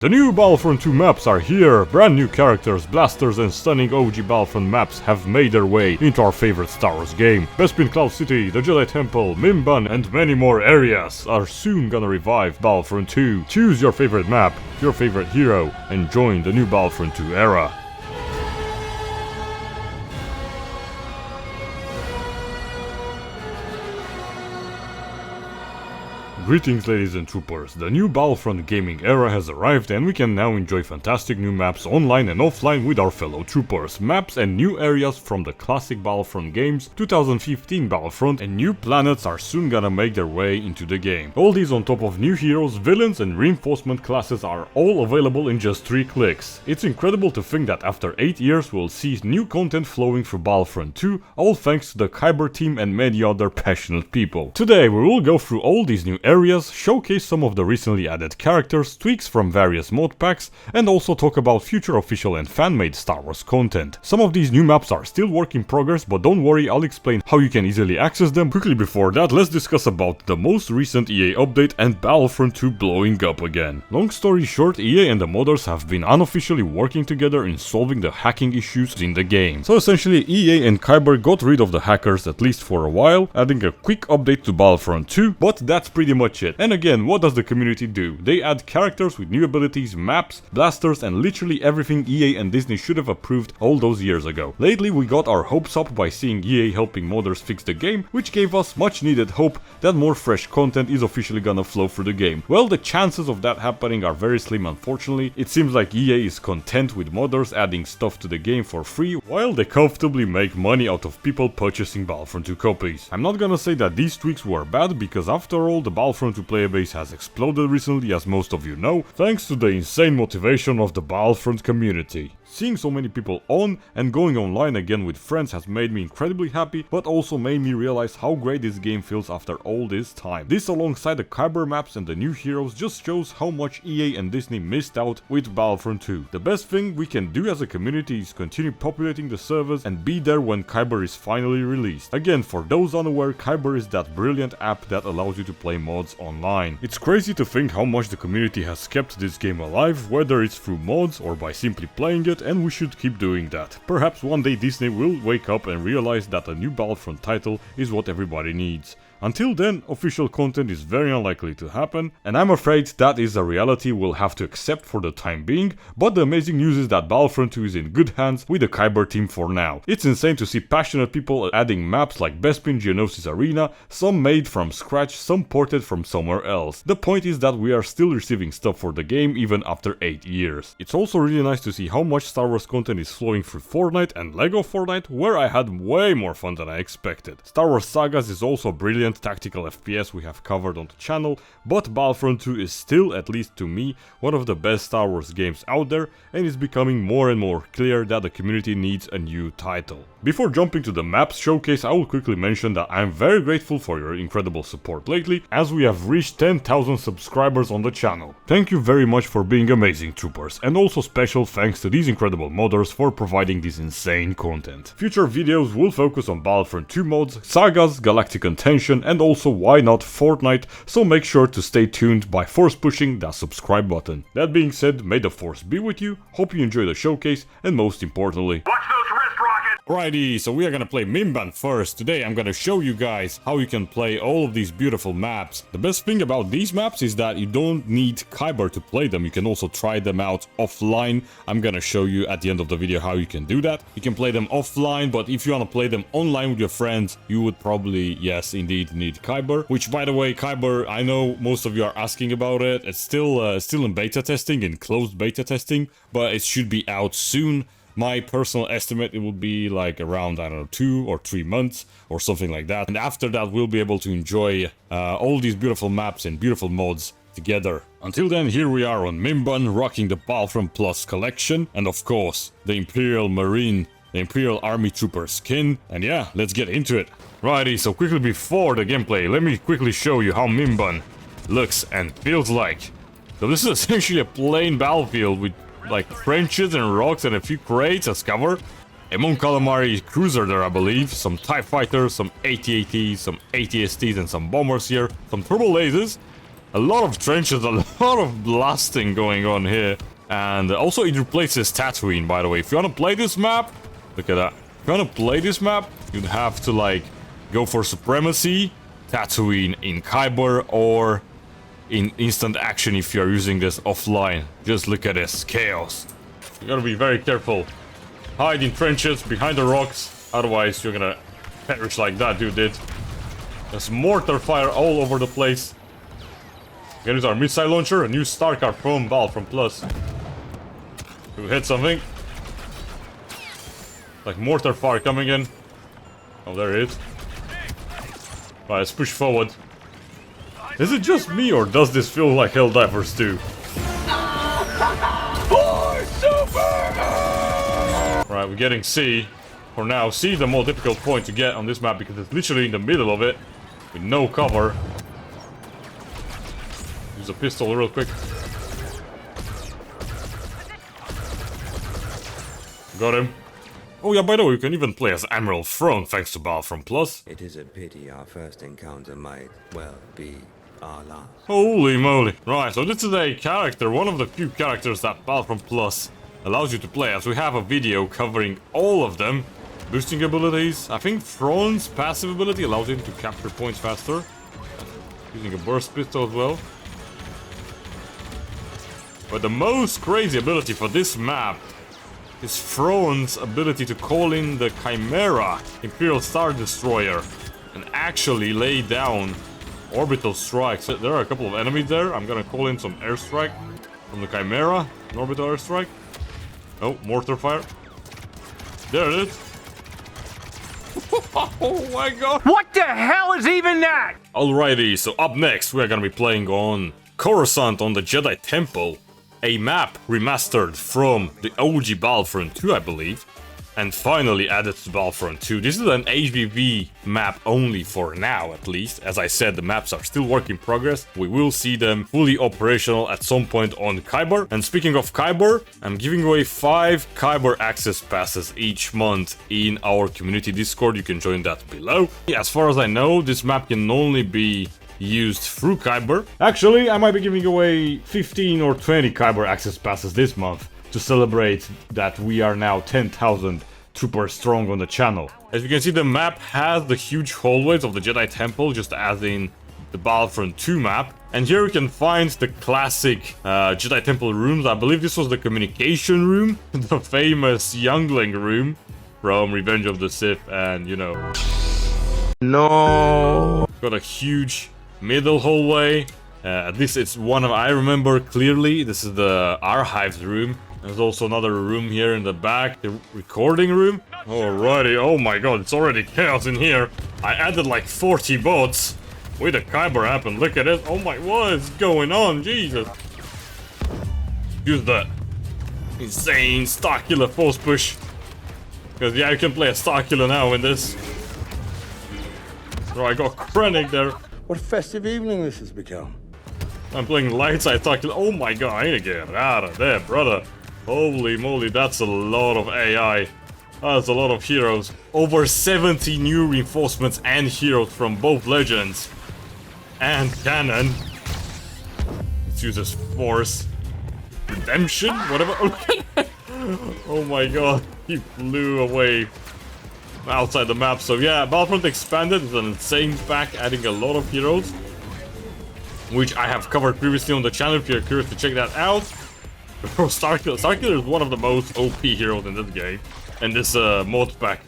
The new Battlefront 2 maps are here. Brand new characters, blasters and stunning OG Battlefront maps have made their way into our favorite Star Wars game. Bespin Cloud City, the Jedi Temple, Mimban and many more areas are soon gonna revive Battlefront 2. Choose your favorite map, your favorite hero and join the new Battlefront 2 era. Greetings ladies and troopers, the new Battlefront gaming era has arrived and we can now enjoy fantastic new maps online and offline with our fellow troopers. Maps and new areas from the classic Battlefront games, 2015 Battlefront and new planets are soon gonna make their way into the game. All these on top of new heroes, villains and reinforcement classes are all available in just 3 clicks. It's incredible to think that after 8 years we'll see new content flowing through Battlefront 2, all thanks to the Kyber team and many other passionate people. Today we will go through all these new areas, showcase some of the recently added characters, tweaks from various mod packs, and also talk about future official and fan-made Star Wars content. Some of these new maps are still work in progress, but don't worry, I'll explain how you can easily access them. Quickly before that, let's discuss about the most recent EA update and Battlefront 2 blowing up again. Long story short, EA and the modders have been unofficially working together in solving the hacking issues in the game. So essentially, EA and Kyber got rid of the hackers at least for a while, adding a quick update to Battlefront 2, but that's pretty much it. And again, what does the community do? They add characters with new abilities, maps, blasters and literally everything EA and Disney should have approved all those years ago. Lately we got our hopes up by seeing EA helping modders fix the game, which gave us much needed hope that more fresh content is officially gonna flow through the game. Well, the chances of that happening are very slim unfortunately. It seems like EA is content with modders adding stuff to the game for free, while they comfortably make money out of people purchasing Battlefront 2 copies. I'm not gonna say that these tweaks were bad, because after all the Battlefront 2 player base has exploded recently, as most of you know, thanks to the insane motivation of the Battlefront community. Seeing so many people on and going online again with friends has made me incredibly happy, but also made me realize how great this game feels after all this time. This alongside the Kyber Maps and the new heroes just shows how much EA and Disney missed out with Battlefront 2. The best thing we can do as a community is continue populating the servers and be there when Kyber is finally released. Again, for those unaware, Kyber is that brilliant app that allows you to play mods online. It's crazy to think how much the community has kept this game alive, whether it's through mods or by simply playing it, and we should keep doing that. Perhaps one day Disney will wake up and realize that a new Battlefront title is what everybody needs. Until then, official content is very unlikely to happen, and I'm afraid that is a reality we'll have to accept for the time being, but the amazing news is that Battlefront 2 is in good hands with the Kyber team for now. It's insane to see passionate people adding maps like Bespin, Geonosis Arena, some made from scratch, some ported from somewhere else. The point is that we are still receiving stuff for the game even after 8 years. It's also really nice to see how much Star Wars content is flowing through Fortnite and LEGO Fortnite, where I had way more fun than I expected. Star Wars Sagas is also a brilliant tactical FPS we have covered on the channel, but Battlefront 2 is still, at least to me, one of the best Star Wars games out there, and it's becoming more and more clear that the community needs a new title. Before jumping to the maps showcase, I will quickly mention that I am very grateful for your incredible support lately, as we have reached 10,000 subscribers on the channel. Thank you very much for being amazing troopers, and also special thanks to these incredible modders for providing this insane content. Future videos will focus on Battlefront 2 mods, sagas, galactic contention, and also why not Fortnite, so make sure to stay tuned by force pushing that subscribe button. That being said, may the force be with you, hope you enjoy the showcase, and most importantly, watch those wrist rockets! Alrighty, so we are gonna play Mimban first. Today I'm gonna show you guys how you can play all of these beautiful maps. The best thing about these maps is that you don't need Kyber to play them, you can also try them out offline. I'm gonna show you at the end of the video how you can do that. You can play them offline, but if you wanna play them online with your friends, you would probably, yes, indeed need Kyber. Which, by the way, Kyber, I know most of you are asking about it. It's still in beta testing, in closed beta testing, but it should be out soon. My personal estimate, it will be like around, I don't know, 2 or 3 months or something like that. And after that, we'll be able to enjoy all these beautiful maps and beautiful mods together. Until then, here we are on Mimban, rocking the Battlefront Plus collection, and of course, the Imperial Marine, the Imperial Army Trooper skin, and yeah, let's get into it. Righty, so quickly before the gameplay, let me quickly show you how Mimban looks and feels like. So this is essentially a plain battlefield with like trenches and rocks and a few crates as cover. A Mon Calamari cruiser there, I believe, some TIE fighters, some AT-ATs, some AT-STs and some bombers here, some turbo lasers, A lot of trenches, a lot of blasting going on here. And also it replaces Tatooine, by the way. If you want to play this map, look at that. If you want to play this map, you'd have to like go for Supremacy, Tatooine in Kyber, or in instant action if you're using this offline. Just look at this, chaos. You gotta be very careful. Hide in trenches, behind the rocks, otherwise you're gonna perish like that dude did. There's mortar fire all over the place. Here is our missile launcher, a new star card from Battlefront Plus. We hit something. Like mortar fire coming in. Oh, there it is. Right, let's push forward. Is it just me, or does this feel like Helldivers 2? Right, we're getting C. For now, C is the more difficult point to get on this map because it's literally in the middle of it with no cover. Use a pistol real quick. Got him. Oh yeah, by the way, you can even play as Admiral Throne thanks to Battlefront Plus. It is a pity our first encounter might, well, be our last. Holy moly. Right, so this is a character, one of the few characters that Battlefront Plus allows you to play, as we have a video covering all of them. Boosting abilities. I think Throne's passive ability allows him to capture points faster. Using a burst pistol as well. But the most crazy ability for this map is Throne's ability to call in the Chimera Imperial Star Destroyer and actually lay down orbital strikes. There are a couple of enemies there. I'm gonna call in some airstrike from the Chimera. An orbital airstrike. Oh, mortar fire. There it is. Oh my god. What the hell is even that? Alrighty, so up next we are gonna be playing on Coruscant on the Jedi Temple. A map remastered from the OG Battlefront 2, I believe. And finally added to Battlefront 2. This is an HBV map only for now, at least. As I said, the maps are still work in progress. We will see them fully operational at some point on Kyber. And speaking of Kyber, I'm giving away 5 Kyber access passes each month in our community Discord. You can join that below. As far as I know, this map can only be used through Kyber. Actually, I might be giving away 15 or 20 Kyber access passes this month to celebrate that we are now 10,000 troopers strong on the channel. As you can see, the map has the huge hallways of the Jedi Temple, just as in the Battlefront 2 map. And here you can find the classic Jedi Temple rooms. I believe this was the communication room, the famous youngling room from Revenge of the Sith, and you know. No. Got a huge middle hallway. At least it's one of, I remember clearly, this is the Archives room. There's also another room here in the back, the recording room. Alrighty, oh my god, it's already chaos in here. I added like 40 bots with the Kyber app, and look at it. Oh my, what is going on? Jesus. Use that insane Starkiller force push. Because yeah, you can play a Starkiller now in this. Bro, I got Krennic there. What a festive evening this has become. I'm playing light side Starkiller. Oh my god, I need to get out of there, brother. Holy moly, that's a lot of AI. That's a lot of heroes. Over 70 new reinforcements and heroes from both Legends and Canon. Let's use this Force. Redemption? Whatever. Oh my god, he flew away outside the map. So yeah, Battlefront Expanded is an insane pack, adding a lot of heroes, which I have covered previously on the channel if you're curious to check that out. Starkiller is one of the most OP heroes in this game, and this mod pack.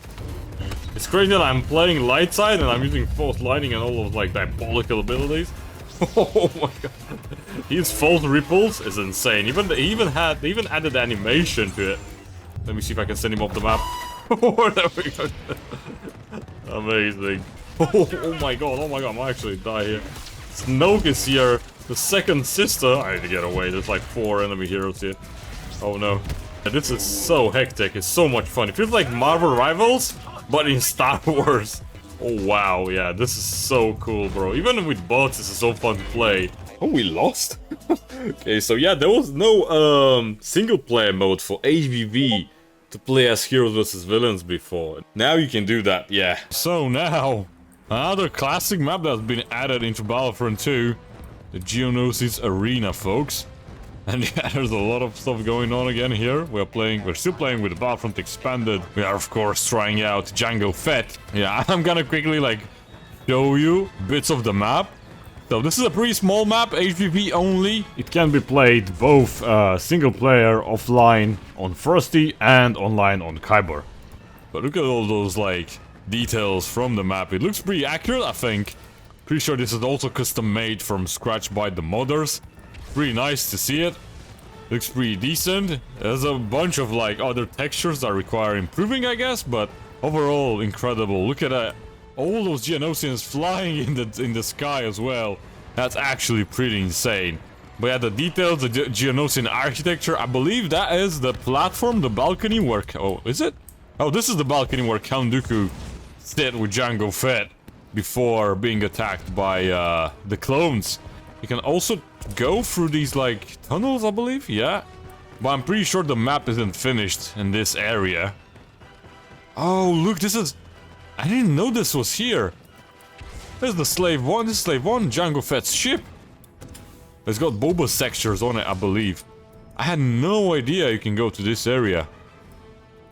It's crazy that I'm playing light side and I'm using false lighting and all of like diabolical abilities. Oh my god, his false ripples is insane. They even added animation to it. Let me see if I can send him off the map. There we go. Amazing. Oh my god, I might actually die here. Snoke is here, the second sister. I need to get away, there's like 4 enemy heroes here. Oh no. This is so hectic, it's so much fun. It feels like Marvel Rivals, but in Star Wars. Oh wow, yeah, this is so cool, bro. Even with bots, this is so fun to play. Oh, we lost? Okay, so yeah, there was no single player mode for HVV to play as heroes versus villains before. Now you can do that, yeah. So now, another classic map that's been added into Battlefront 2. The Geonosis Arena, folks. And yeah, there's a lot of stuff going on again here. We're still playing with the Battlefront Expanded. We are, of course, trying out Jango Fett. Yeah, I'm gonna quickly, like, show you bits of the map. So this is a pretty small map, HVP only. It can be played both single player, offline on Frosty, and online on Kyber. But look at all those, like, details from the map. It looks pretty accurate, I think. Pretty sure this is also custom made from scratch by the modders. Pretty nice to see it. Looks pretty decent. There's a bunch of like other textures that require improving, I guess, but overall incredible. Look at that. All those Geonosians flying in the sky as well. That's actually pretty insane. But yeah, the details, the Geonosian architecture, I believe that is the platform, the balcony where... Oh, is it? Oh, this is the balcony where Count Dooku stayed with Jango Fett before being attacked by the clones. You can also go through these, like, tunnels, I believe? Yeah. But I'm pretty sure the map isn't finished in this area. Oh, look, this is... I didn't know this was here. There's the Slave 1. This is Slave 1, Jango Fett's ship. It's got Boba sectors on it, I believe. I had no idea you can go to this area.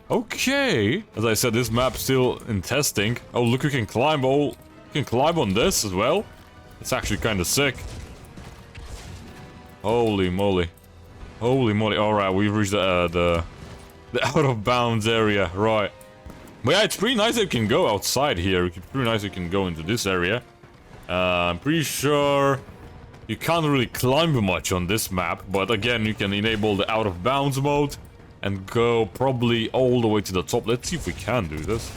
Okay. As I said, this map's still in testing. Oh, look, you can climb all... You can climb on this as well. It's actually kind of sick. Holy moly. Holy moly. Alright, we've reached the out of bounds area. Right. But yeah, it's pretty nice that you can go outside here. It's pretty nice you can go into this area. I'm pretty sure you can't really climb much on this map. But again, you can enable the out of bounds mode and go probably all the way to the top. Let's see if we can do this.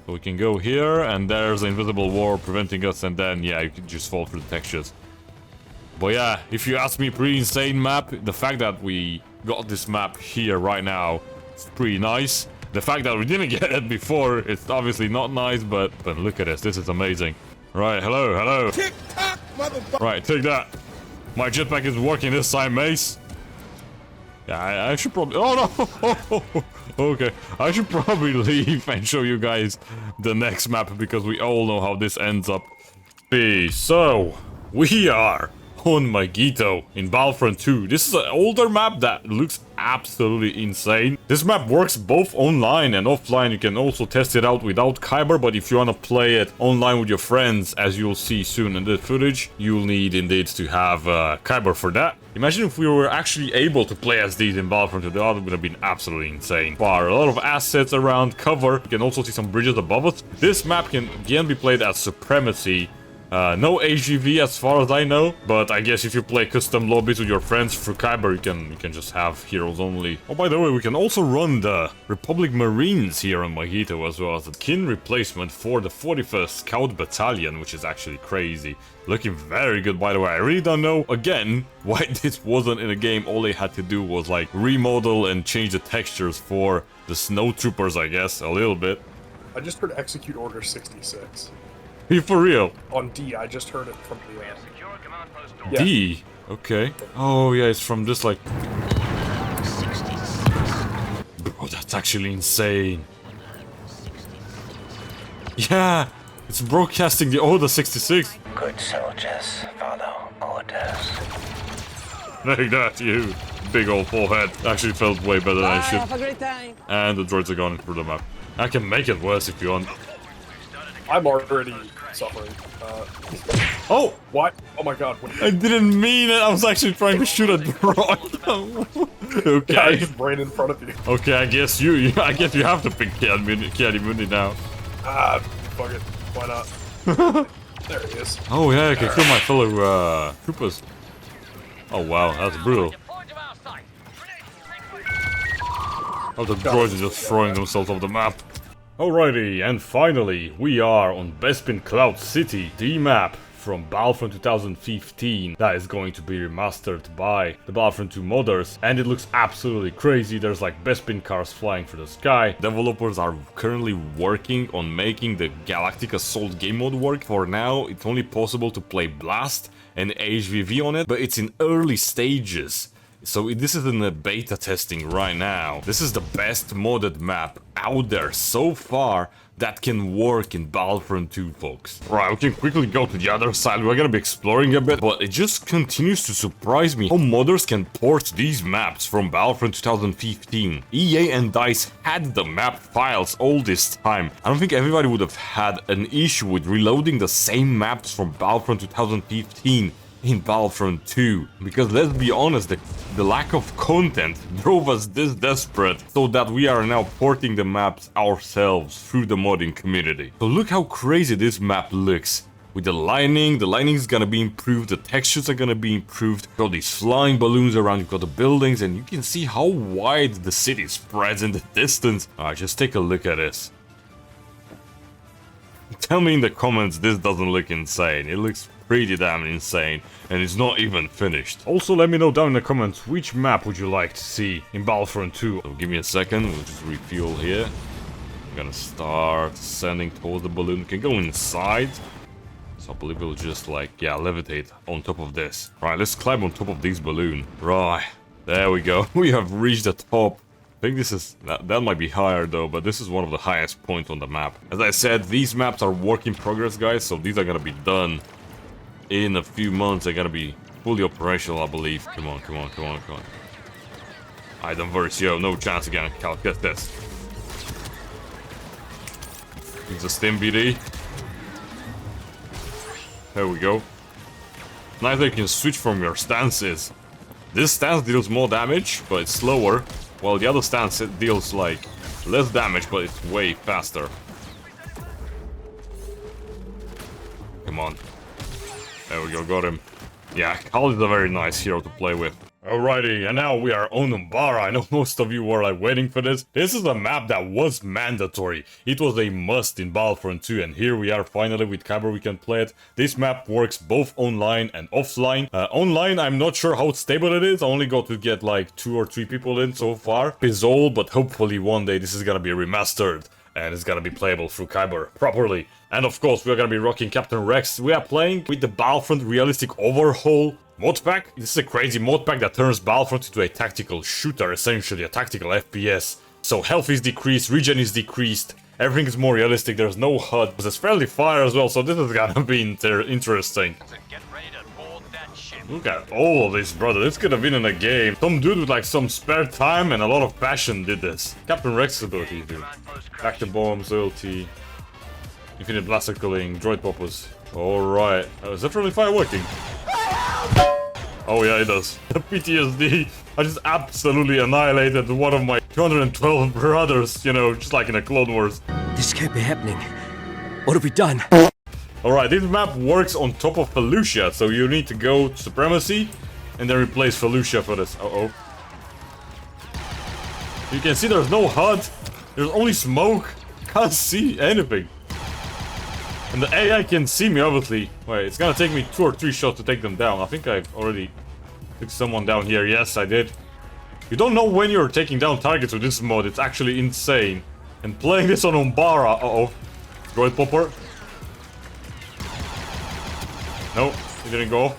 So we can go here, and there's an invisible wall preventing us, and then, yeah, you can just fall through the textures. But yeah, if you ask me, pretty insane map. The fact that we got this map here right now is pretty nice. The fact that we didn't get it before, it's obviously not nice, but look at this is amazing. Right, hello, hello. Tick-tock, motherfucker! Right, take that. My jetpack is working this time, Mace. Yeah, I should probably... Oh, no! Okay, I should probably leave and show you guys the next map, because we all know how this ends up. So, we are on Mygeeto in Battlefront 2. This is an older map that looks absolutely insane. This map works both online and offline. You can also test it out without Kyber, but if you want to play it online with your friends, as you'll see soon in the footage, you'll need indeed to have Kyber for that. Imagine if we were actually able to play as these in Battlefront 2, that would have been absolutely insane. There are a lot of assets around, cover. You can also see some bridges above us. This map can again be played as Supremacy. No HGV as far as I know, but I guess if you play custom lobbies with your friends through Kyber, you can just have heroes only. Oh, by the way, we can also run the Republic Marines here on Mygeeto as well as a kin replacement for the 41st Scout Battalion, which is actually crazy. Looking very good, by the way. I really don't know, again, why this wasn't in a game. All they had to do was, like, remodel and change the textures for the snowtroopers, I guess, a little bit. I just heard Execute Order 66. Are you for real? On D, I just heard it from the Yeah. D? Okay. Oh, yeah, it's from this, like... Bro, that's actually insane. Yeah! It's broadcasting the Order 66. Good soldiers follow orders. Like that, you big old forehead. Actually felt way better than I should. Have a great time. And the droids are gone through the map. I can make it worse if you want. I'm already suffering. Oh! What? Oh my god. What? I didn't mean it. I was actually trying to shoot a droid. Okay. Yeah, I just ran in front of you. Okay, I guess you have to pick Kyber now. Fuck it. Why not? There he is. Oh yeah, I can kill my fellow troopers. Oh wow, that's brutal. Oh, the droids are just throwing themselves off the map. Alrighty, and finally, we are on Bespin Cloud City, the map from Battlefront 2015 that is going to be remastered by the Battlefront 2 modders, and it looks absolutely crazy. There's like Bespin cars flying through the sky. Developers are currently working on making the Galactic Assault game mode work. For now, it's only possible to play Blast and HVV on it, but it's in early stages. So this is in the beta testing right now. This is the best modded map out there so far that can work in Battlefront 2, folks. Right, we can quickly go to the other side. We're gonna be exploring a bit, but it just continues to surprise me how modders can port these maps from Battlefront 2015. EA and DICE had the map files all this time. I don't think everybody would have had an issue with reloading the same maps from Battlefront 2015 in Battlefront 2, because let's be honest, the lack of content drove us this desperate so that we are now porting the maps ourselves through the modding community. So look how crazy this map looks. With the lighting is gonna be improved, the textures are gonna be improved, you've got these flying balloons around, you've got the buildings, and you can see how wide the city spreads in the distance. Alright, just take a look at this. Tell me in the comments this doesn't look insane. It looks pretty damn insane, and it's not even finished. Also, let me know down in the comments which map would you like to see in Battlefront 2. So give me a second, we'll just refuel here. I'm gonna start ascending towards the balloon. We can go inside. So I believe we'll just like, yeah, levitate on top of this. Right, let's climb on top of this balloon. Right, there we go. We have reached the top. I think this is, that might be higher though, but this is one of the highest points on the map. As I said, these maps are work in progress, guys, so these are gonna be done in a few months. They're gonna be fully operational, I believe. Come on, come on, come on, come on. Item Versio, no chance again. Cal, get this. It's a stim BD. There we go. Nice that you can switch from your stances. This stance deals more damage, but it's slower, while the other stance it deals like less damage, but it's way faster. Come on. There we go, got him. Yeah, Cal is a very nice hero to play with. Alrighty, and now we are on Umbara. I know most of you were like waiting for this. This is a map that was mandatory. It was a must in Battlefront 2, and here we are finally with Kyber. We can play it. This map works both online and offline. Online, I'm not sure how stable it is. I only got to get like 2 or 3 people in so far. It's old, but hopefully one day this is gonna be remastered and it's gonna be playable through Kyber properly. And of course, we're gonna be rocking Captain Rex. We are playing with the Battlefront Realistic Overhaul mod pack. This is a crazy mod pack that turns Battlefront into a tactical shooter, essentially a tactical FPS. So health is decreased, regen is decreased, everything is more realistic, there's no HUD. There's friendly fire as well, so this is gonna be interesting. Look at all of this, brother. This could have been in a game. Some dude with like some spare time and a lot of passion did this. Captain Rex's ability, dude. Back to bombs, loyalty, infinite blaster cooling, droid poppers. Alright. Is that friendly fire working? Oh yeah, it does. The PTSD. I just absolutely annihilated one of my 212 brothers, you know, just like in a Clone Wars. This can't be happening. What have we done? Alright, this map works on top of Felucia, so you need to go to Supremacy and then replace Felucia for this. Uh-oh. You can see there's no HUD, there's only smoke, can't see anything. And the AI can see me, obviously. Wait, it's gonna take me 2 or 3 shots to take them down. I think I've already took someone down here. Yes, I did. You don't know when you're taking down targets with this mod. It's actually insane. And playing this on Umbara. Uh-oh. Droid popper. No, he didn't go.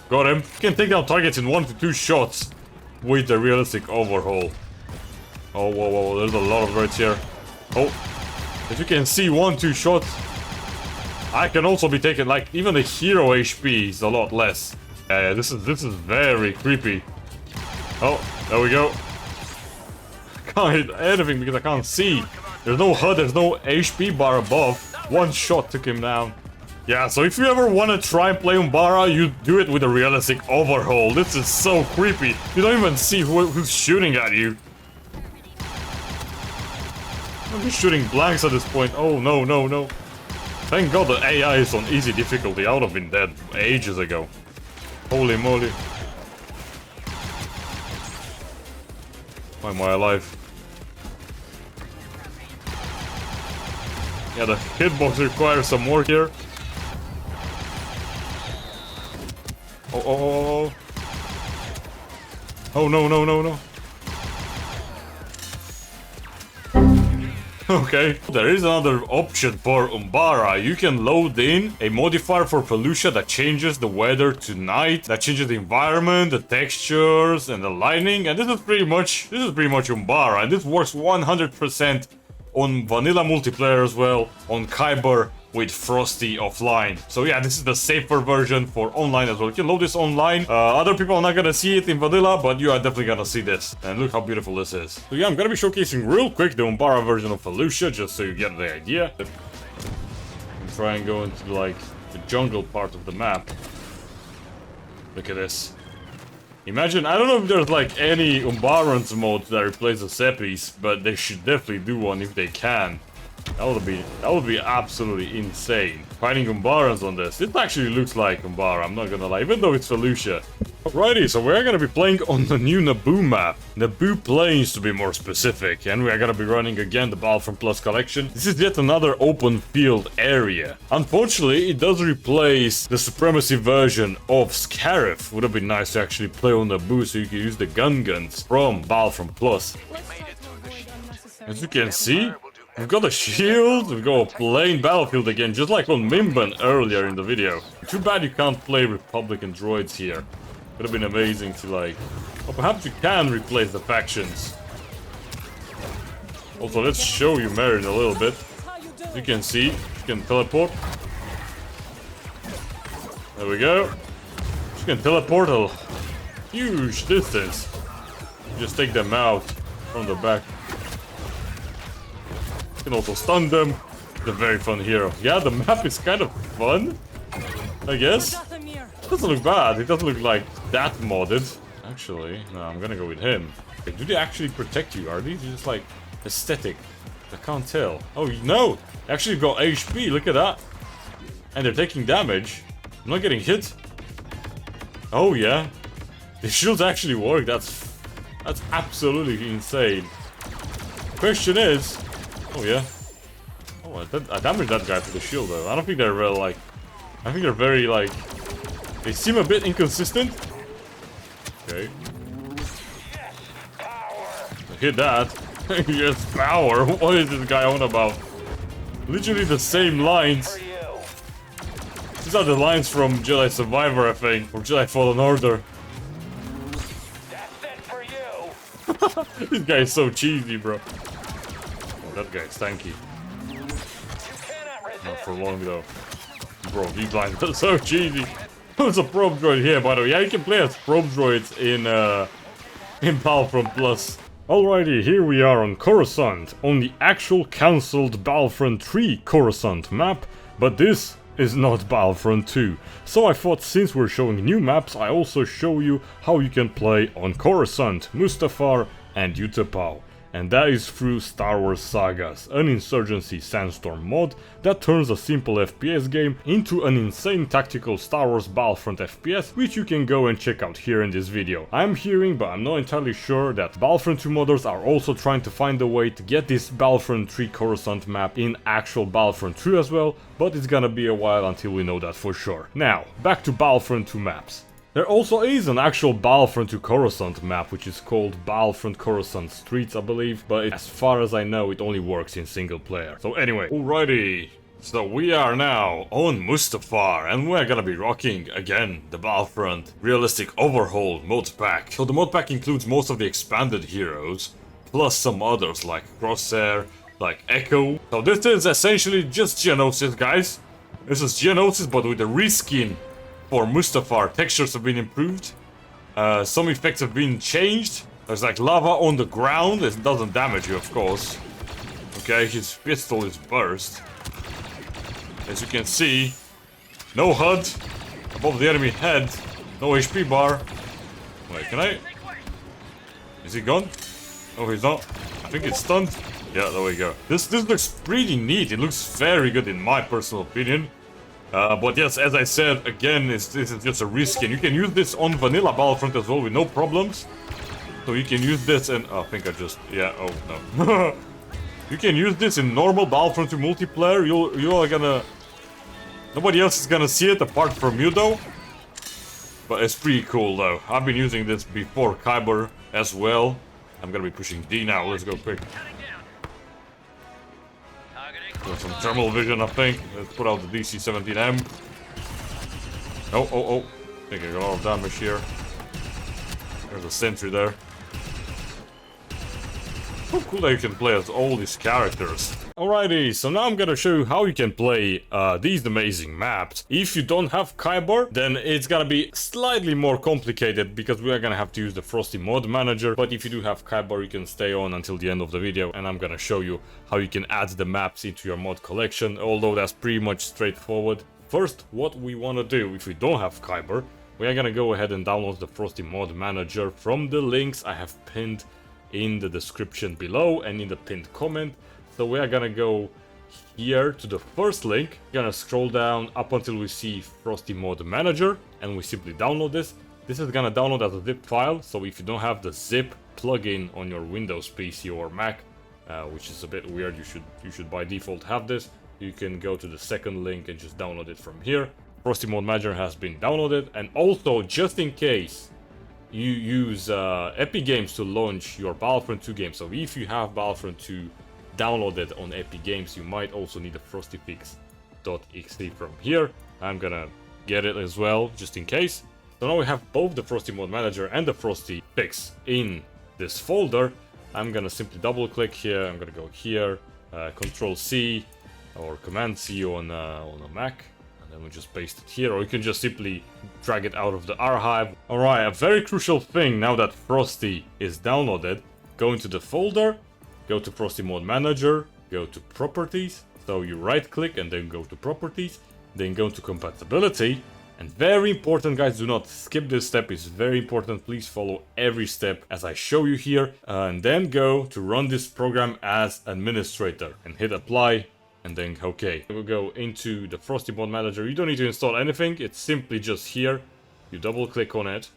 Got him. You can take down targets in 1 to 2 shots with the realistic overhaul. Oh, whoa, whoa, there's a lot of droids here. Oh, as you can see, 1-2 shots. I can also be taken, like, even the hero HP is a lot less. This is very creepy. Oh, there we go. I can't hit anything because I can't see. There's no HUD, there's no HP bar above. 1 shot took him down. Yeah, so if you ever want to try and play Umbara, you do it with a realistic overhaul. This is so creepy. You don't even see who's shooting at you. I'm just shooting blanks at this point. Oh, no, no, no. Thank God the AI is on easy difficulty. I would have been dead ages ago. Holy moly. Why am I alive? Yeah, the hitbox requires some work here. Oh, oh, oh, oh. Oh, no, no, no, no. Okay, there is another option for Umbara. You can load in a modifier for Felucia that changes the weather to night, that changes the environment, the textures, and the lighting. And this is pretty much Umbara, and this works 100% on vanilla multiplayer as well, on Kyber with Frosty offline. So yeah, this is the safer version for online as well. You can load this online. Other people are not gonna see it in vanilla, but you are definitely gonna see this. And look how beautiful this is. So yeah, I'm gonna be showcasing real quick the Umbara version of Felucia, just so you get the idea. Try and go into like the jungle part of the map. Look at this. Imagine, I don't know if there's like any Umbarans mode that replaces Seppies, but they should definitely do one if they can. That would be absolutely insane. Fighting Umbarans on this. It actually looks like Umbara, I'm not gonna lie, even though it's Felucia. Alrighty, so we're gonna be playing on the new Naboo map. Naboo Plains to be more specific, and we're gonna be running again the Battlefront Plus collection. This is yet another open field area. Unfortunately, it does replace the Supremacy version of Scarif. Would have been nice to actually play on Naboo so you can use the guns from Battlefront Plus. As you can see, we've got a shield, we've got a plain battlefield again, just like on Mimban earlier in the video. Too bad you can't play Republican droids here. Would have been amazing to like... Or perhaps you can replace the factions. Also, let's show you Marin a little bit. As you can see, you can teleport. There we go. You can teleport a huge distance. Just take them out from the back. You can also stun them. They're very fun hero. Yeah, the map is kind of fun, I guess. It doesn't look bad. It doesn't look like that modded. Actually, no, I'm gonna go with him. Okay, do they actually protect you? Are these just like aesthetic? I can't tell. Oh no! They actually got HP. Look at that. And they're taking damage. I'm not getting hit. Oh yeah, the shields actually work. That's absolutely insane. Question is, oh yeah. Oh, I damaged that guy for the shield though. I don't think they're real like. I think they're very like. They seem a bit inconsistent. Okay. Hit that. Yes, power. What is this guy on about? Literally the same lines. These are the lines from Jedi Survivor, I think, or Jedi Fallen Order. That's it for you. This guy is so cheesy, bro. Oh, that guy's tanky. Not for long though. Bro, these lines are so cheesy. There's a probe droid here, by the way. Yeah, you can play as probe droids in Battlefront Plus. Alrighty, here we are on Coruscant, on the actual cancelled Battlefront 3 Coruscant map, but this is not Battlefront 2. So I thought since we're showing new maps, I also show you how you can play on Coruscant, Mustafar and Utapau. And that is through Star Wars SAGAS, an insurgency sandstorm mod that turns a simple FPS game into an insane tactical Star Wars Battlefront FPS, which you can go and check out here in this video. I'm hearing, but I'm not entirely sure, that Battlefront 2 modders are also trying to find a way to get this Battlefront 3 Coruscant map in actual Battlefront 2 as well, but it's gonna be a while until we know that for sure. Now, back to Battlefront 2 maps. There also is an actual Battlefront 2 Coruscant map, which is called Battlefront Coruscant Streets, I believe, but as far as I know, it only works in single player. So anyway, alrighty, so we are now on Mustafar, and we're gonna be rocking, again, the Battlefront Realistic Overhaul mod pack. So the mod pack includes most of the expanded heroes, plus some others like Crosshair, like Echo. So this is essentially just Geonosis, guys. This is Geonosis, but with a reskin. For Mustafar, textures have been improved, some effects have been changed. There's like lava on the ground, it doesn't damage you of course. Okay, his pistol is burst. As you can see, no HUD above the enemy head, no HP bar. Wait, can I? Is he gone? Oh, he's not. I think it's stunned. Yeah, there we go. This looks pretty neat, it looks very good in my personal opinion. But yes, as I said, again, this is just a reskin. You can use this on vanilla Battlefront as well with no problems. So you can use this and... Oh, I think I just... Yeah, oh no. You can use this in normal Battlefront 2 multiplayer. You are gonna... Nobody else is gonna see it apart from you though. But it's pretty cool though. I've been using this before Kyber as well. I'm gonna be pushing D now. Let's go quick. Some thermal vision, I think. Let's put out the DC-17M. Oh. Taking a lot of damage here. There's a sentry there. So cool that you can play as all these characters. Alrighty, so now I'm gonna show you how you can play these amazing maps. If you don't have Kyber, then it's gonna be slightly more complicated because we are gonna have to use the Frosty mod manager. But if you do have Kyber, you can stay on until the end of the video and I'm gonna show you how you can add the maps into your mod collection, although that's pretty much straightforward. First, what we wanna do if we don't have Kyber, we are gonna go ahead and download the Frosty mod manager from the links I have pinned in the description below and in the pinned comment. So we are gonna go here to the first link, we're gonna scroll down up until we see Frosty mod manager and we simply download this. This is gonna download as a zip file, so if you don't have the zip plugin on your Windows PC or Mac, which is a bit weird, you should by default have this. You can go to the second link and just download it from here. Frosty mod manager has been downloaded, and also just in case you use Epic Games to launch your Battlefront 2 game. So if you have Battlefront 2 downloaded on Epic Games, you might also need a frostyfix.exe from here. I'm gonna get it as well, just in case. So now we have both the Frosty mod manager and the Frosty fix in this folder. I'm gonna simply double click here. I'm gonna go here, Control C or Command C on a Mac. And we just paste it here, or you can just simply drag it out of the archive. Alright, a very crucial thing now that Frosty is downloaded, go into the folder, go to Frosty mod manager, go to properties, so you right click and then go to properties, then go to compatibility, and very important guys, do not skip this step, it's very important, please follow every step as I show you here, and then go to run this program as administrator and hit apply. And then OK. We'll go into the Frosty mod manager. You don't need to install anything. It's simply just here. You double click on it.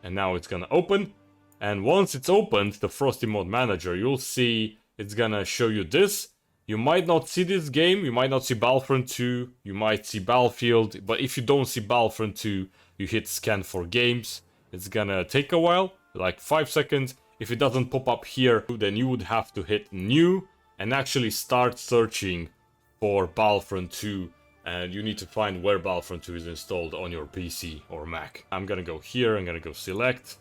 And now it's gonna open. And once it's opened, the Frosty mod manager, you'll see it's gonna show you this. You might not see this game. You might not see Battlefront 2. You might see Battlefield. But if you don't see Battlefront 2, you hit scan for games. It's gonna take a while, like 5 seconds. If it doesn't pop up here, then you would have to hit new and actually start searching for Battlefront 2, and you need to find where Battlefront 2 is installed on your PC or Mac. I'm gonna go here, I'm gonna go select.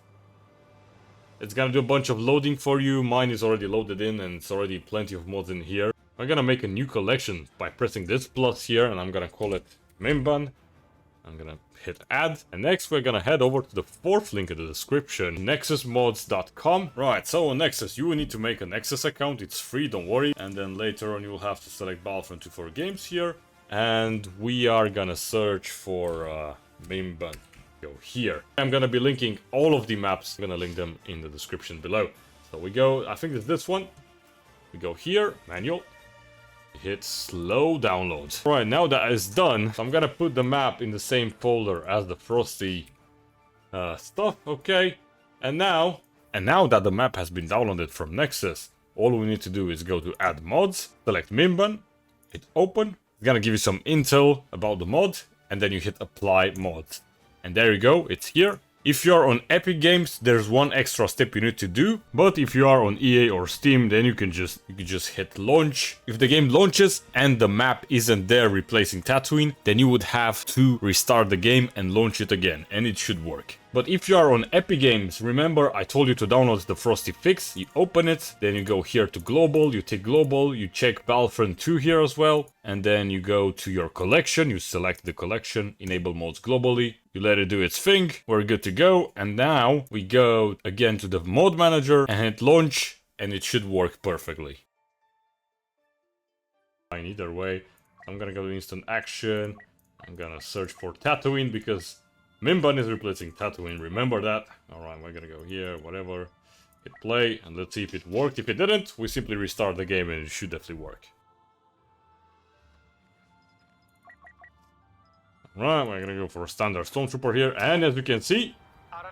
It's gonna do a bunch of loading for you. Mine is already loaded in and it's already plenty of mods in here. I'm gonna make a new collection by pressing this plus here and I'm gonna call it Mimban. I'm gonna hit add, and next we're gonna head over to the fourth link in the description, nexusmods.com. Right, so on Nexus you will need to make a Nexus account, it's free, don't worry, and then later on you will have to select Battlefront 2 for games here, and we are gonna search for Mimban. Go here. I'm gonna be linking all of the maps, I'm gonna link them in the description below. So we go, I think it's this one, we go here, manual. Hit slow download. Right, now that is done, so I'm gonna put the map in the same folder as the Frosty stuff, okay? And now that the map has been downloaded from Nexus, all we need to do is go to add mods, select Mimban, hit open. It's gonna give you some intel about the mod, and then you hit apply mods. And there you go, it's here. If you are on Epic Games, there's one extra step you need to do, but if you are on EA or Steam, then you can just hit launch. If the game launches and the map isn't there replacing Tatooine, then you would have to restart the game and launch it again, and it should work. But if you are on Epic Games, remember I told you to download the Frosty fix, you open it, then you go here to global, you take global, you check Battlefront 2 here as well, and then you go to your collection, you select the collection, enable mods globally, you let it do its thing, we're good to go, and now we go again to the mod manager and hit launch, and it should work perfectly. Fine, either way, I'm gonna go to instant action, I'm gonna search for Tatooine because Mimban is replacing Tatooine, remember that. Alright, we're gonna go here, whatever, hit play, and let's see if it worked. If it didn't, we simply restart the game and it should definitely work. Right, we're gonna go for a standard Stormtrooper here, and as you can see,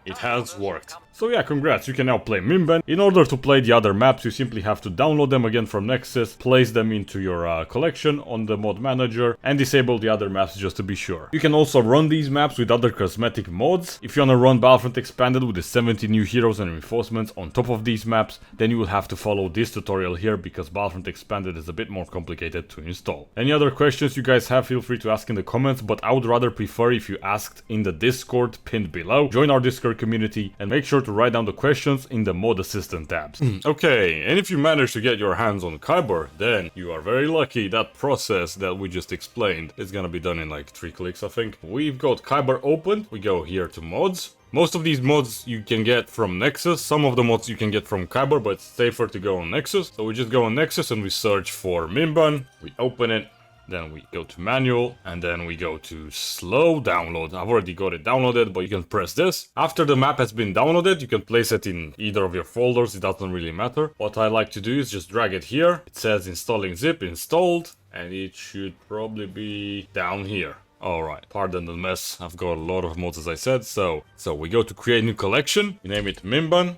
It has worked. So yeah, congrats, you can now play Mimban. In order to play the other maps, you simply have to download them again from Nexus, place them into your collection on the mod manager, and disable the other maps just to be sure. You can also run these maps with other cosmetic mods. If you wanna run Battlefront Expanded with the 70 new heroes and reinforcements on top of these maps, then you will have to follow this tutorial here because Battlefront Expanded is a bit more complicated to install. Any other questions you guys have, feel free to ask in the comments, but I would rather prefer if you asked in the Discord pinned below. Join our Discord community and make sure to write down the questions in the mod assistant tabs. Okay, and if you manage to get your hands on Kyber, then you are very lucky. That process that we just explained is gonna be done in like 3 clicks, I think. We've got Kyber opened. We go here to mods. Most of these mods you can get from Nexus. Some of the mods you can get from Kyber, but it's safer to go on Nexus. So we just go on Nexus and we search for Mimban. We open it. Then we go to manual, and then we go to slow download. I've already got it downloaded, but you can press this. After the map has been downloaded, you can place it in either of your folders, it doesn't really matter. What I like to do is just drag it here. It says installing zip, installed, and it should probably be down here. Alright, pardon the mess, I've got a lot of mods as I said, so we go to create new collection, we name it Mimban.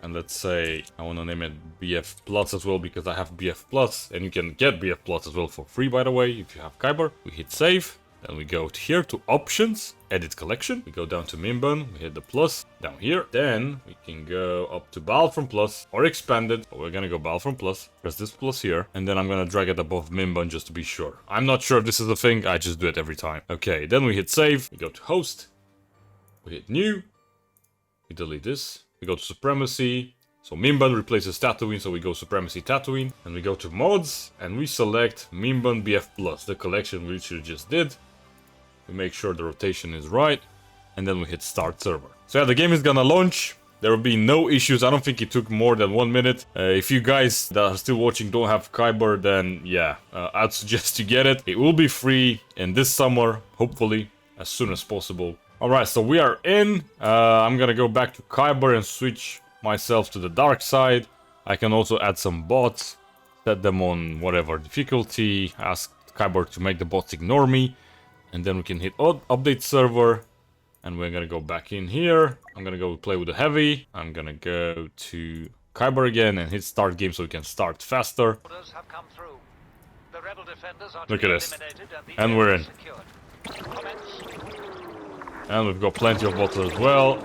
And let's say I want to name it BF Plus as well because I have BF Plus, and you can get BF Plus as well for free, by the way, if you have Kyber. We hit save, then we go here to options, edit collection. We go down to Mimban, we hit the plus down here. Then we can go up to Battlefront Plus or expanded, but we're gonna go Battlefront Plus. Press this plus here, and then I'm gonna drag it above Mimban just to be sure. I'm not sure if this is a thing, I just do it every time. Okay, then we hit save, we go to host, we hit new, we delete this. We go to Supremacy, so Mimban replaces Tatooine, so we go Supremacy Tatooine. And we go to mods, and we select Mimban BF Plus, the collection which we just did. We make sure the rotation is right, and then we hit start server. So yeah, the game is gonna launch. There will be no issues, I don't think it took more than 1 minute. If you guys that are still watching don't have Kyber, then yeah, I'd suggest you get it. It will be free in this summer, hopefully, as soon as possible. Alright, so we are in. I'm gonna go back to Kyber and switch myself to the dark side. I can also add some bots, set them on whatever difficulty, ask Kyber to make the bots ignore me, and then we can hit update server, and we're gonna go back in here. I'm gonna go play with the heavy. I'm gonna go to Kyber again and hit start game so we can start faster. Look at this. And we're in. And we've got plenty of bots as well.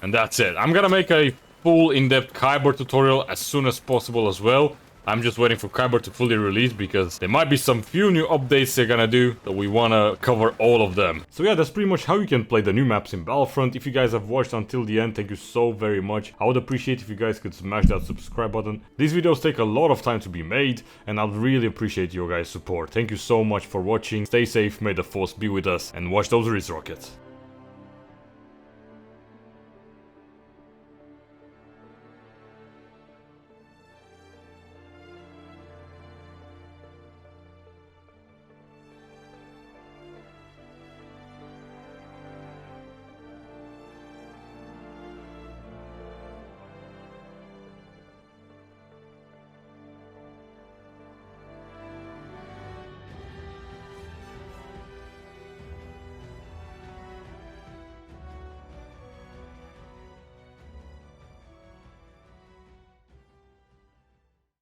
And that's it. I'm gonna make a full in-depth Kyber tutorial as soon as possible as well. I'm just waiting for Kyber to fully release because there might be some few new updates they're gonna do that we wanna cover all of them. So yeah, that's pretty much how you can play the new maps in Battlefront. If you guys have watched until the end, thank you so very much. I would appreciate if you guys could smash that subscribe button. These videos take a lot of time to be made, and I'd really appreciate your guys' support. Thank you so much for watching. Stay safe, may the force be with us, and watch those Riz rockets.